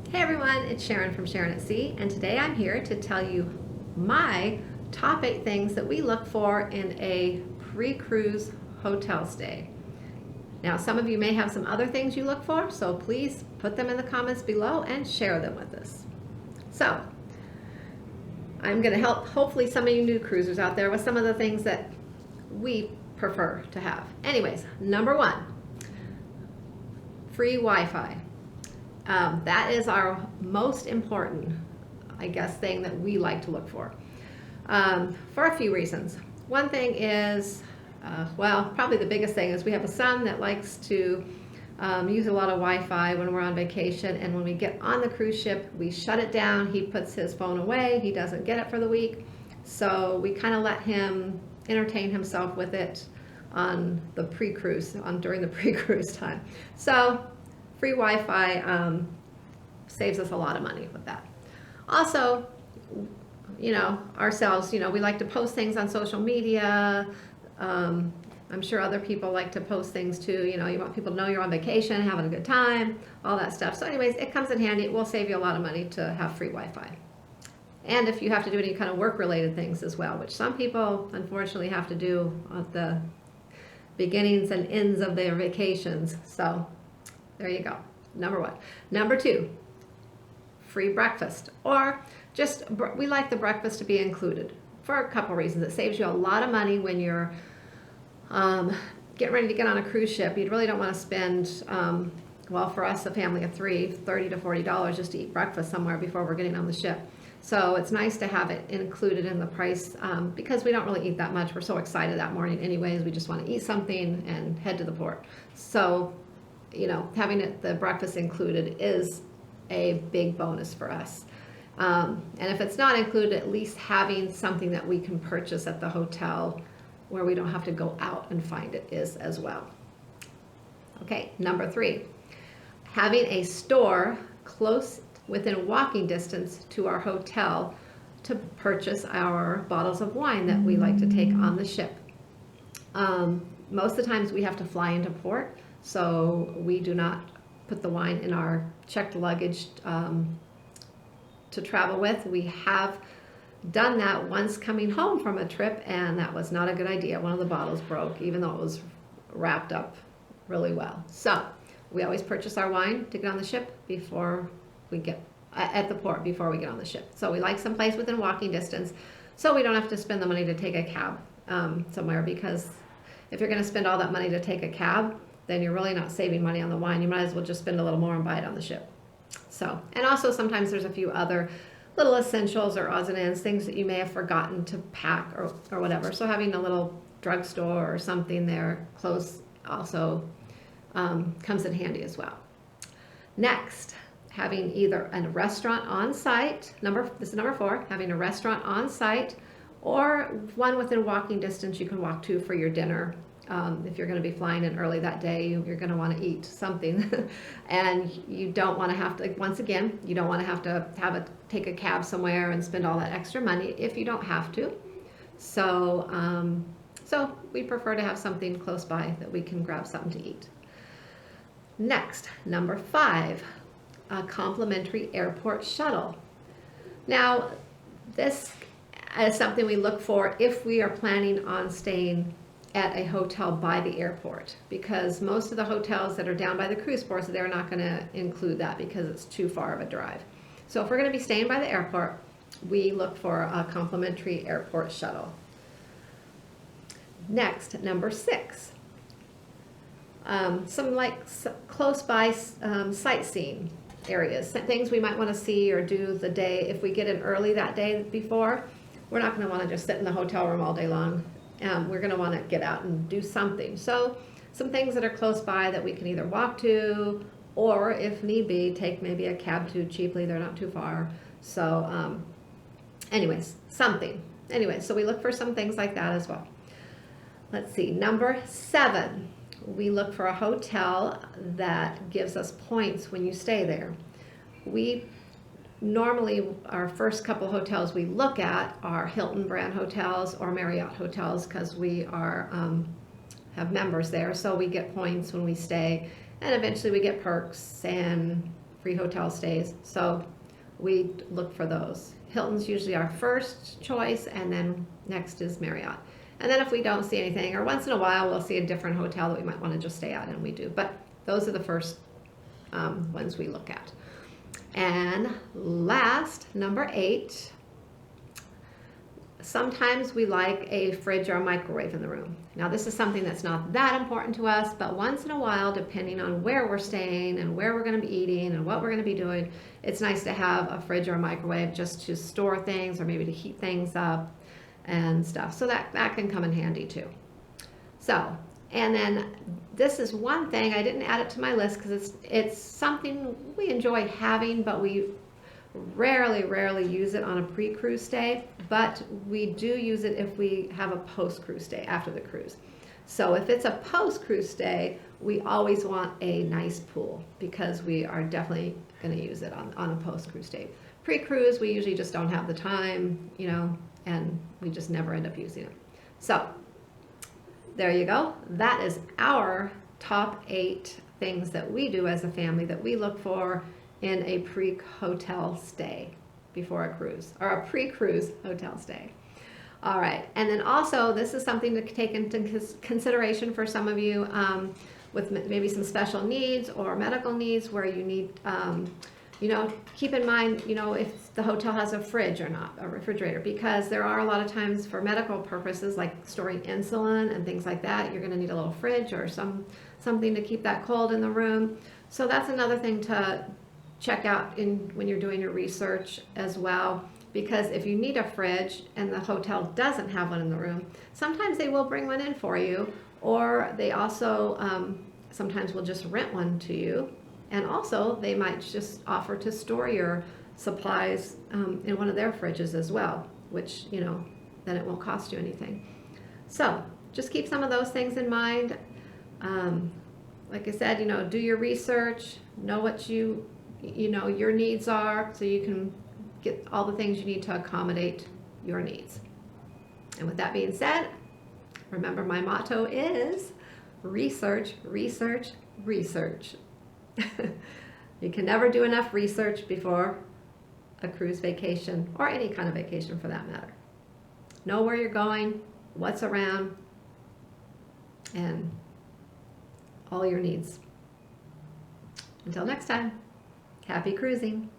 Hey everyone, it's Sharon from Sharon at Sea, and today I'm here to tell you my top 8 things that we look for in a pre-cruise hotel stay. Now, some of you may have some other things you look for, so please put them in the comments below and share them with us. So, I'm going to help hopefully some of you new cruisers out there with some of the things that we prefer to have. Anyways, number 1, free Wi-Fi. That is our most important, I guess, thing that we like to look for a few reasons. One thing is, probably the biggest thing is we have a son that likes to use a lot of Wi-Fi when we're on vacation, and when we get on the cruise ship, we shut it down. He puts his phone away. He doesn't get it for the week, so we kind of let him entertain himself with it on the pre-cruise, during the pre-cruise time. So free Wi-Fi saves us a lot of money with that. Also, ourselves, we like to post things on social media. I'm sure other people like to post things too. You want people to know you're on vacation, having a good time, all that stuff. So anyways, it comes in handy. It will save you a lot of money to have free Wi-Fi. And if you have to do any kind of work-related things as well, which some people unfortunately have to do at the beginnings and ends of their vacations. So there you go, number 1. Number 2, free breakfast, or we like the breakfast to be included for a couple reasons. It saves you a lot of money when you're getting ready to get on a cruise ship. You really don't want to spend, for us, a family of 3, $30 to $40 just to eat breakfast somewhere before we're getting on the ship. So it's nice to have it included in the price because we don't really eat that much. We're so excited that morning anyways. We just want to eat something and head to the port. So having the breakfast included is a big bonus for us. And if it's not included, at least having something that we can purchase at the hotel where we don't have to go out and find it is as well. Okay, number 3, having a store close within walking distance to our hotel to purchase our bottles of wine that we like to take on the ship. Most of the times we have to fly into port, so we do not put the wine in our checked luggage to travel with. We have done that once coming home from a trip, and that was not a good idea. One of the bottles broke, even though it was wrapped up really well. So we always purchase our wine to get on the ship before we get at the port before we get on the ship. So we like someplace within walking distance, so we don't have to spend the money to take a cab somewhere, because if you're going to spend all that money to take a cab, then you're really not saving money on the wine. You might as well just spend a little more and buy it on the ship. So, and also sometimes there's a few other little essentials or odds and ends, things that you may have forgotten to pack or whatever. So having a little drugstore or something there close also comes in handy as well. Next, having either a restaurant on site, this is number 4, having a restaurant on site or one within walking distance you can walk to for your dinner. If you're going to be flying in early that day, you're going to want to eat something and you don't want to have to, once again, you don't want to have to take a cab somewhere and spend all that extra money if you don't have to. So, so we prefer to have something close by that we can grab something to eat. Next, number 5, a complimentary airport shuttle. Now, this is something we look for if we are planning on staying at a hotel by the airport, because most of the hotels that are down by the cruise ports, they're not going to include that because it's too far of a drive. So if we're going to be staying by the airport, we look for a complimentary airport shuttle. Next, number 6, some close by sightseeing areas, things we might want to see or do the day. If we get in early that day before, we're not going to want to just sit in the hotel room all day long. We're going to want to get out and do something. So some things that are close by that we can either walk to, or if need be, take maybe a cab to cheaply. They're not too far. So anyways, something. Anyway, so we look for some things like that as well. Let's see, number 7, we look for a hotel that gives us points when you stay there. Normally, our first couple hotels we look at are Hilton brand hotels or Marriott hotels, because we have members there, so we get points when we stay, and eventually we get perks and free hotel stays. So we look for those. Hilton's usually our first choice, and then next is Marriott. And then if we don't see anything, or once in a while we'll see a different hotel that we might want to just stay at, and we do. But those are the first ones we look at. And last, number 8, sometimes we like a fridge or a microwave in the room. Now this is something that's not that important to us, but once in a while, depending on where we're staying and where we're going to be eating and what we're going to be doing, it's nice to have a fridge or a microwave just to store things or maybe to heat things up and stuff. So that can come in handy too. So, and then this is one thing, I didn't add it to my list because it's something we enjoy having, but we rarely use it on a pre-cruise stay, but we do use it if we have a post-cruise stay after the cruise. So if it's a post-cruise stay, we always want a nice pool because we are definitely going to use it on a post-cruise stay. Pre-cruise, we usually just don't have the time, you know, and we just never end up using it. So there you go. That is our top 8 things that we do as a family that we look for in a pre-hotel stay before a cruise, or a pre-cruise hotel stay. All right, and then also this is something to take into consideration for some of you with maybe some special needs or medical needs where you need, you know, keep in mind, you know, if the hotel has a fridge or not, a refrigerator, because there are a lot of times for medical purposes like storing insulin and things like that, you're going to need a little fridge or something to keep that cold in the room. So that's another thing to check out when you're doing your research as well, because if you need a fridge and the hotel doesn't have one in the room, sometimes they will bring one in for you, or they also sometimes will just rent one to you, and also they might just offer to store your supplies in one of their fridges as well, which, you know, then it won't cost you anything. So just keep some of those things in mind. Like I said, you know, do your research, know what you know your needs are, so you can get all the things you need to accommodate your needs. And with that being said, remember my motto is research, research, research. You can never do enough research before a cruise vacation, or any kind of vacation for that matter. Know where you're going, what's around, and all your needs. Until next time. Happy cruising.